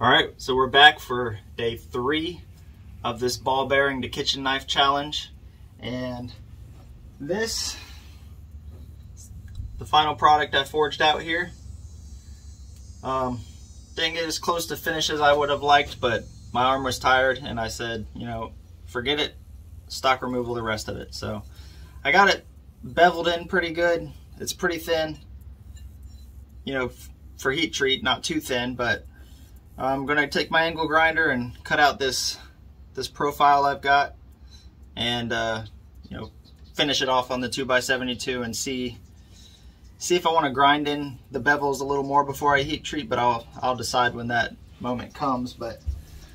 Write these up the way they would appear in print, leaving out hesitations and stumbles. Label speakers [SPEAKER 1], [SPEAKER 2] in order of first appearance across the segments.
[SPEAKER 1] All right, so we're back for day 3 of this ball bearing to kitchen knife challenge, and this is the final product I forged out here. Didn't get as close to finish as I would have liked, but my arm was tired and I said, you know, forget it, stock removal the rest of it. So I got it beveled in pretty good. It's pretty thin, you know, for heat treat, not too thin, but I'm gonna take my angle grinder and cut out this profile I've got, and you know, finish it off on the 2x72 and see if I want to grind in the bevels a little more before I heat treat, but I'll decide when that moment comes. But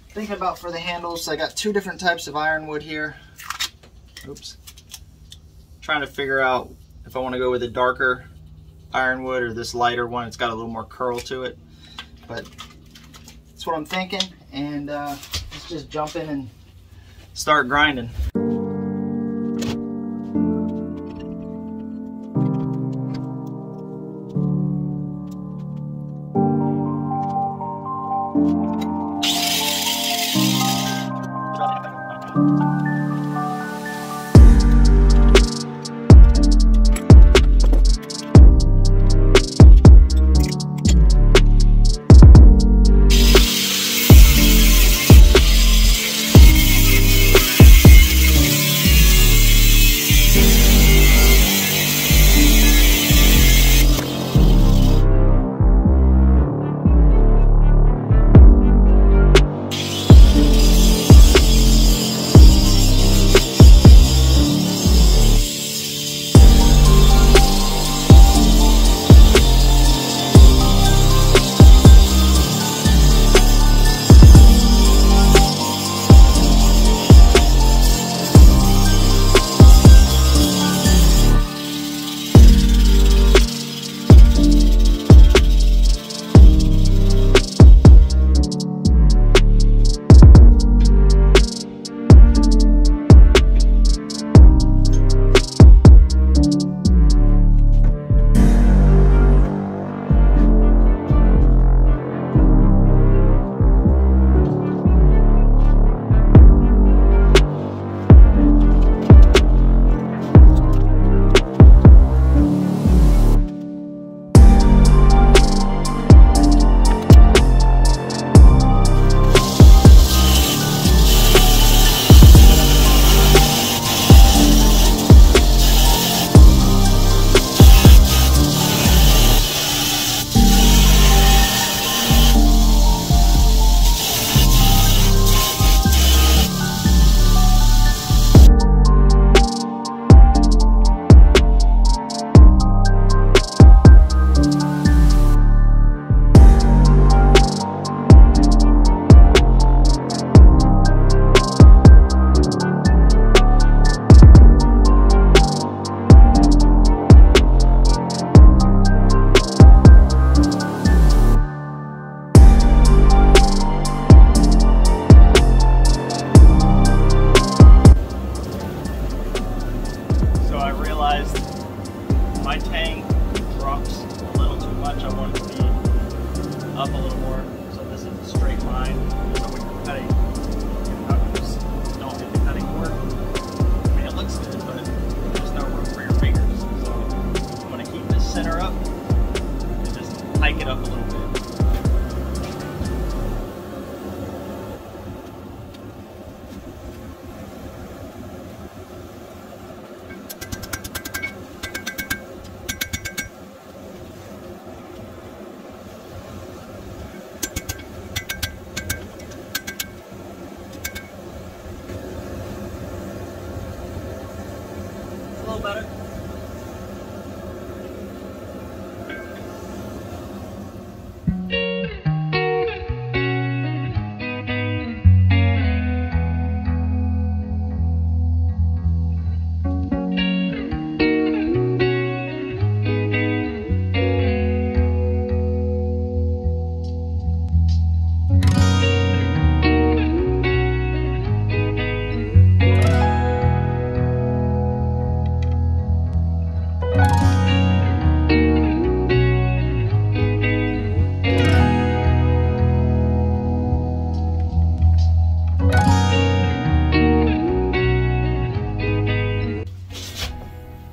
[SPEAKER 1] thinking about for the handles, I got 2 different types of ironwood here. Oops. Trying to figure out if I want to go with a darker ironwood or this lighter one. It's got a little more curl to it, but that's what I'm thinking, and let's just jump in and start grinding. My tang drops a little too much. I want it to be up a little more, so this is a straight line. So when you're cutting, just don't hit the cutting board. I mean, it looks good, but there's no room for your fingers. So I'm going to keep this center up and just hike it up a little bit.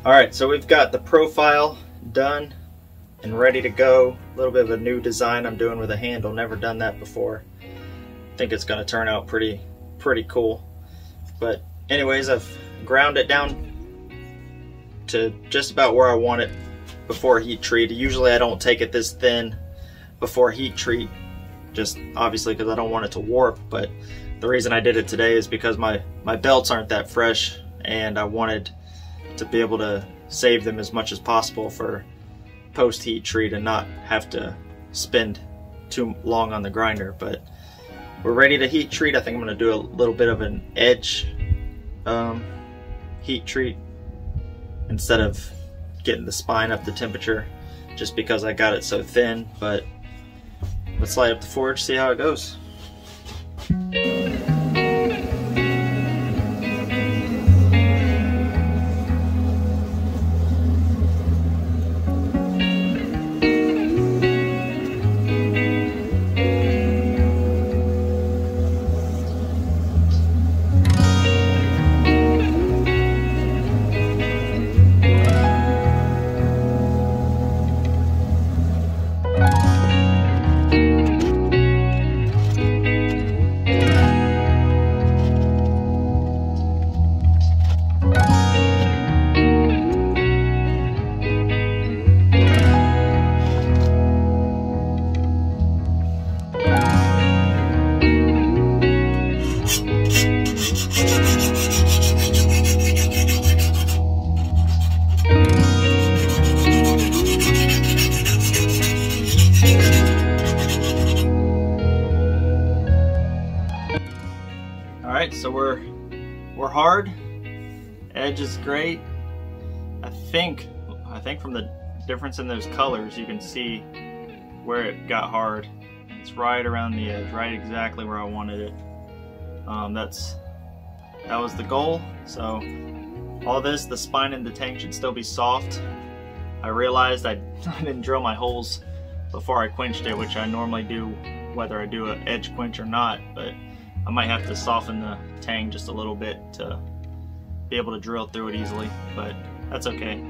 [SPEAKER 1] Alright, so we've got the profile done and ready to go. A little bit of a new design I'm doing with a handle. Never done that before. I think it's going to turn out pretty cool. But anyways, I've ground it down to just about where I want it before heat treat. Usually I don't take it this thin before heat treat, just obviously because I don't want it to warp. But the reason I did it today is because my belts aren't that fresh, and I wanted to be able to save them as much as possible for post heat treat and not have to spend too long on the grinder. But we're ready to heat treat. I think I'm going to do a little bit of an edge heat treat instead of getting the spine up to temperature, just because I got it so thin. But let's light up the forge, see how it goes. Alright, so we're hard. Edge is great. I think from the difference in those colors you can see where it got hard. It's right around the edge, right exactly where I wanted it. That was the goal. So all this, the spine and the tank should still be soft. I realized I didn't drill my holes before I quenched it, which I normally do whether I do an edge quench or not, but I might have to soften the tang just a little bit to be able to drill through it easily, but that's okay.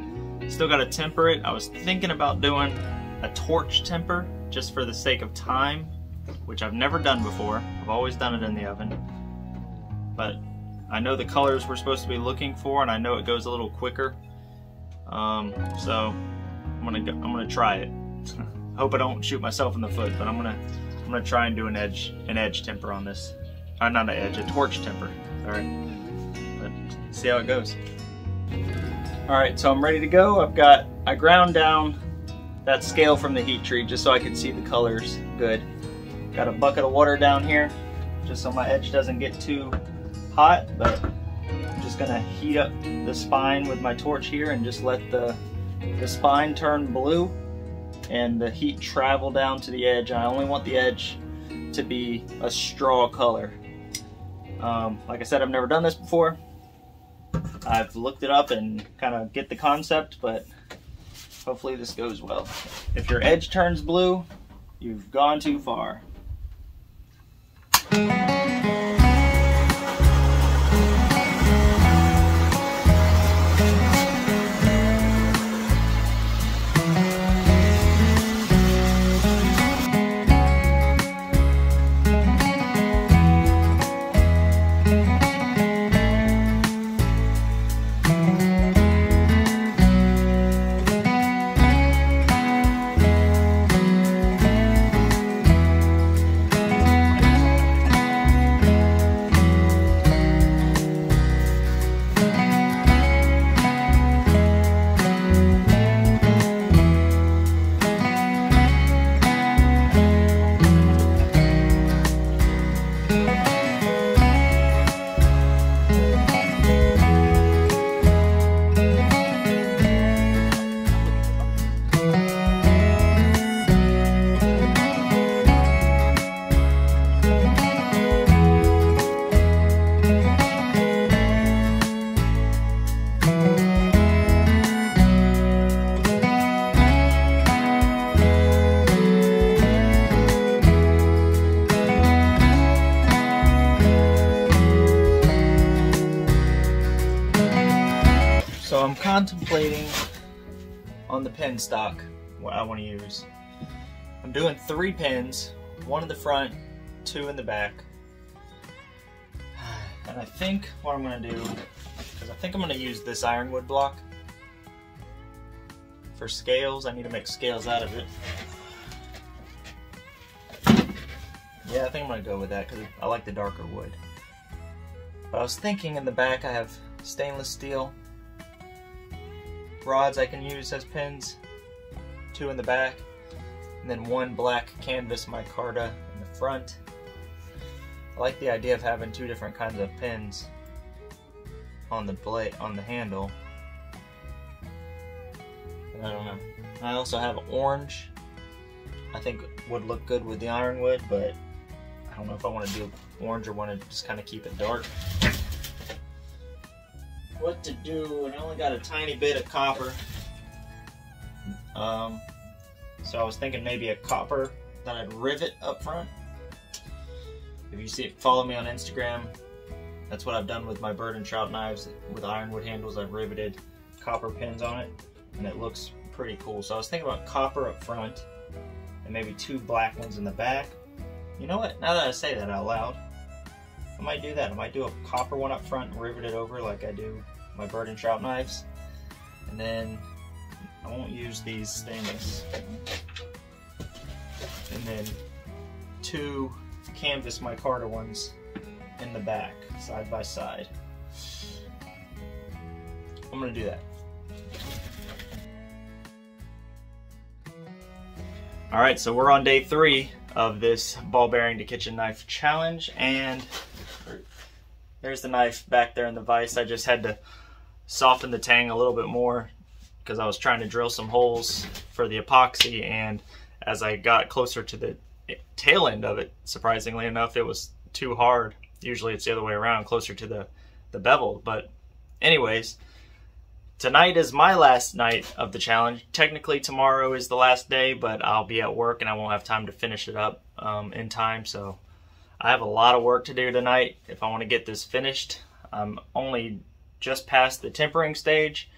[SPEAKER 1] Still got to temper it. I was thinking about doing a torch temper just for the sake of time, which I've never done before. I've always done it in the oven, but I know the colors we're supposed to be looking for, and I know it goes a little quicker. So I'm gonna try it. Hope I don't shoot myself in the foot, but I'm gonna try and do an edge temper on this. Not an edge, a torch temper. Sorry, but see how it goes. All right, so I'm ready to go. I ground down that scale from the heat treat just so I could see the colors good. Got a bucket of water down here just so my edge doesn't get too hot, but I'm just gonna heat up the spine with my torch here and just let the spine turn blue and the heat travel down to the edge. I only want the edge to be a straw color. Like I said, I've never done this before. I've looked it up and kind of get the concept, but hopefully this goes well. If your edge turns blue, you've gone too far. contemplating on the pin stock what I want to use. I'm doing 3 pins, 1 in the front, 2 in the back. And I think what I'm going to do is I think I'm going to use this ironwood block for scales. I need to make scales out of it. Yeah, I think I'm going to go with that because I like the darker wood. But I was thinking in the back I have stainless steel rods I can use as pins, 2 in the back, and then 1 black canvas micarta in the front. I like the idea of having 2 different kinds of pins on the blade, on the handle. But I don't know. I also have orange. I think would look good with the ironwood, but I don't know if I want to do orange or want to just kind of keep it dark. What to do, and I only got a tiny bit of copper. So I was thinking maybe a copper that I'd rivet up front. If you see it, follow me on Instagram. That's what I've done with my bird and trout knives with ironwood handles. I've riveted copper pins on it, and it looks pretty cool. So I was thinking about copper up front, and maybe 2 black ones in the back. You know what? Now that I say that out loud, I might do that. I might do a copper one up front and rivet it over like I do my bird and trout knives, and then I won't use these stainless. And then 2 canvas micarta ones in the back, side by side. I'm gonna do that. All right, so we're on day 3 of this ball bearing to kitchen knife challenge, and there's the knife back there in the vise. I just had to soften the tang a little bit more because I was trying to drill some holes for the epoxy, and as I got closer to the tail end of it, surprisingly enough, it was too hard. Usually it's the other way around, closer to the bevel. But anyways, tonight is my last night of the challenge. Technically tomorrow is the last day, but I'll be at work and I won't have time to finish it up in time. So I have a lot of work to do tonight if I want to get this finished. I'm only just past the tempering stage.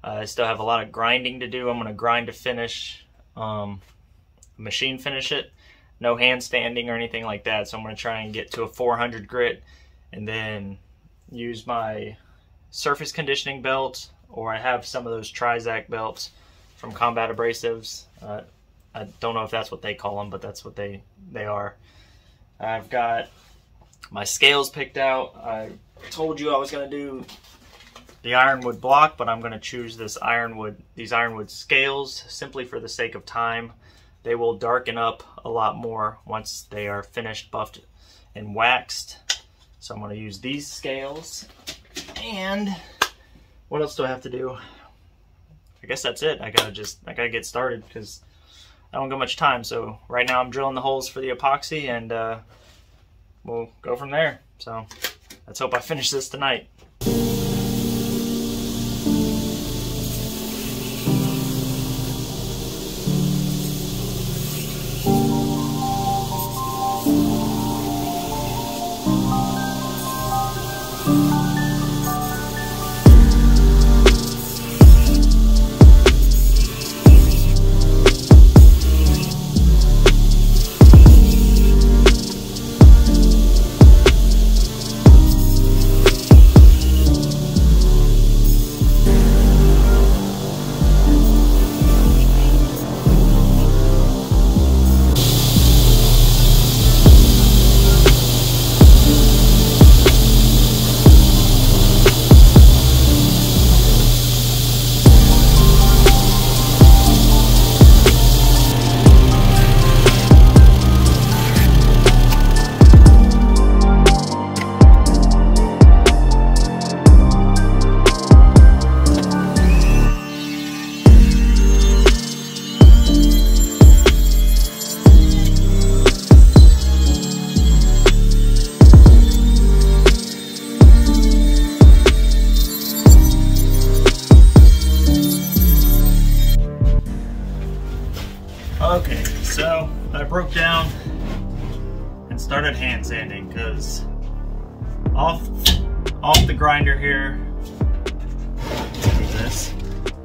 [SPEAKER 1] I still have a lot of grinding to do. I'm going to grind to finish, machine finish it. No hand standing or anything like that. So I'm going to try and get to a 400 grit and then use my surface conditioning belt, or I have some of those Trizac belts from Combat Abrasives. I don't know if that's what they call them, but that's what they are. I've got my scales picked out. I told you I was going to do the ironwood block, but I'm going to choose these ironwood scales simply for the sake of time. They will darken up a lot more once they are finished, buffed, and waxed. So I'm going to use these scales. And what else do I have to do? I guess that's it. I gotta get started because I don't got much time. So right now I'm drilling the holes for the epoxy, and we'll go from there. So let's hope I finish this tonight. Okay, so I broke down and started hand sanding because off the grinder here, do is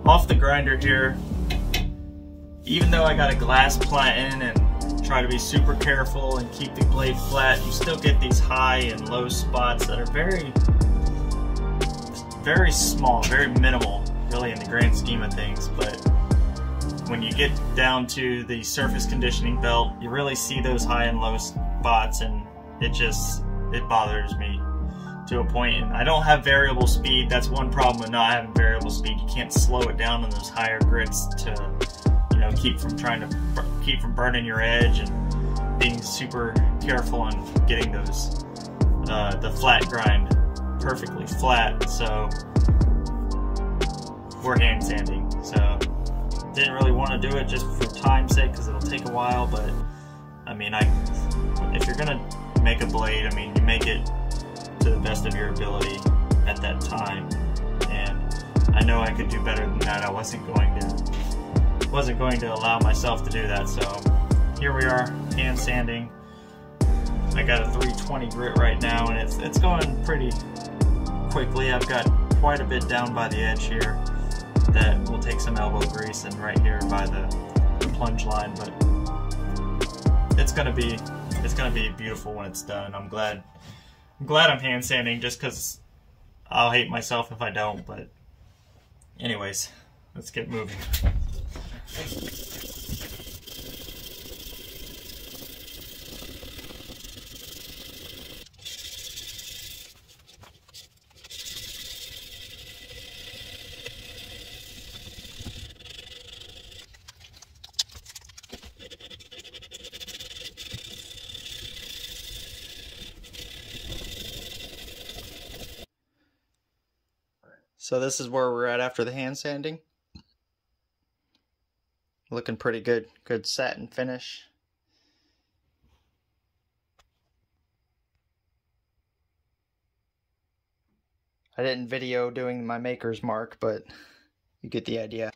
[SPEAKER 1] off the grinder here. Even though I got a glass plat in and try to be super careful and keep the blade flat, you still get these high and low spots that are very small, very minimal, really, in the grand scheme of things. But when you get down to the surface conditioning belt, you really see those high and low spots, and it bothers me to a point. And I don't have variable speed. That's one problem with not having variable speed. You can't slow it down on those higher grits to, you know, keep from burning your edge, and being super careful on getting those the flat grind perfectly flat. So we're hand sanding. So didn't really want to do it just for time's sake, because it'll take a while. But I mean, if you're gonna make a blade, I mean, you make it to the best of your ability at that time. And I know I could do better than that. I wasn't going to allow myself to do that. So here we are, hand sanding. I got a 320 grit right now, and it's going pretty quickly. I've got quite a bit down by the edge here that will take some elbow grease, and right here by the plunge line. But it's gonna be beautiful when it's done. I'm glad I'm hand sanding, just because I'll hate myself if I don't. But anyways, let's get moving. So this is where we're at after the hand sanding. Looking pretty good. Good satin finish. I didn't video doing my maker's mark, but you get the idea.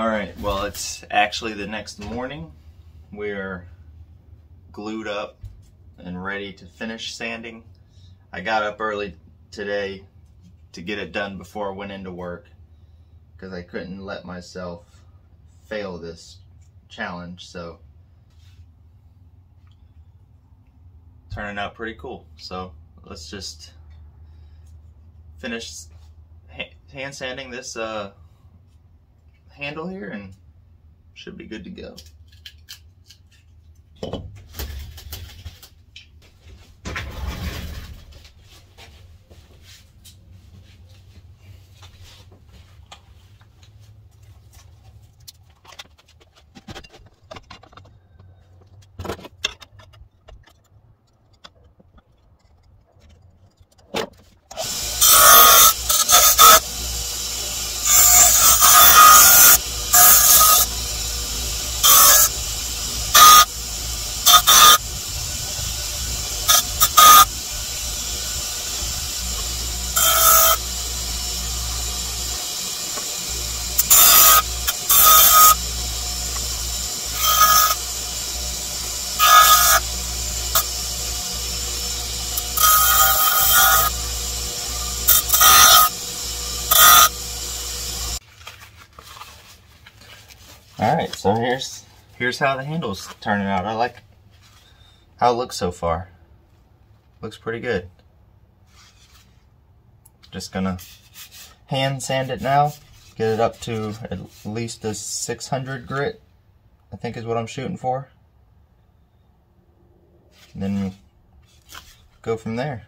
[SPEAKER 1] Alright, well, it's actually the next morning. We're glued up and ready to finish sanding. I got up early today to get it done before I went into work because I couldn't let myself fail this challenge, so turning out pretty cool. So let's just finish hand sanding this handle here and should be good to go. Alright, so here's how the handle's turning out. I like how it looks so far. Looks pretty good. Just gonna hand sand it now. Get it up to at least a 600 grit, I think is what I'm shooting for. And then go from there.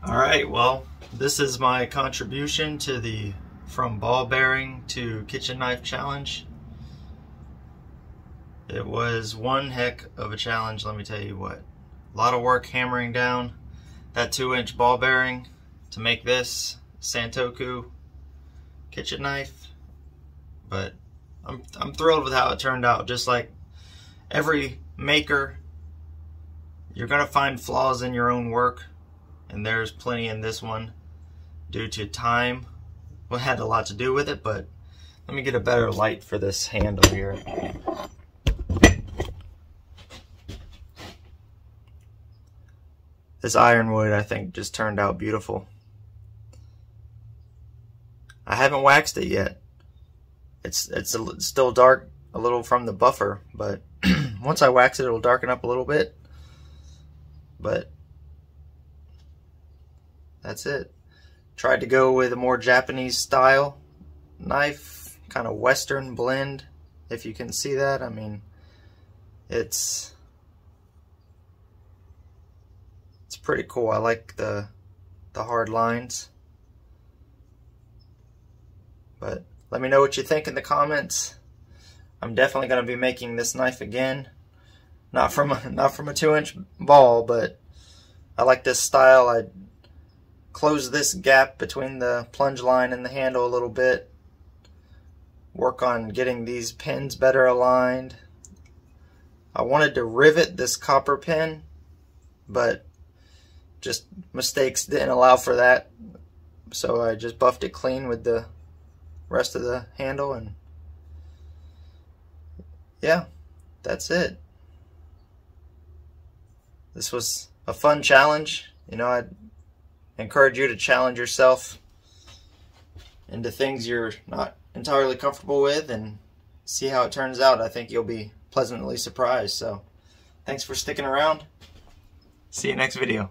[SPEAKER 1] Alright, well, this is my contribution to the From Ball Bearing to Kitchen Knife Challenge. It was one heck of a challenge, let me tell you what. A lot of work hammering down that 2-inch ball bearing to make this Santoku kitchen knife. But I'm thrilled with how it turned out. Just like every maker, you're gonna find flaws in your own work. And there's plenty in this one due to time. Well, it had a lot to do with it, but let me get a better light for this handle here. This ironwood, I think, just turned out beautiful. I haven't waxed it yet. It's still dark a little from the buffer, but once I wax it, it'll darken up a little bit. But that's it. Tried to go with a more Japanese style knife, kind of Western blend, if you can see that. I mean, it's pretty cool. I like the hard lines. But let me know what you think in the comments. I'm definitely going to be making this knife again. Not from a 2-inch ball, but I like this style. I close this gap between the plunge line and the handle a little bit. Work on getting these pins better aligned. I wanted to rivet this copper pin, but just mistakes didn't allow for that. So I just buffed it clean with the rest of the handle, and yeah, that's it. This was a fun challenge. You know, I'd encourage you to challenge yourself into things you're not entirely comfortable with and see how it turns out. I think you'll be pleasantly surprised. So thanks for sticking around. See you next video.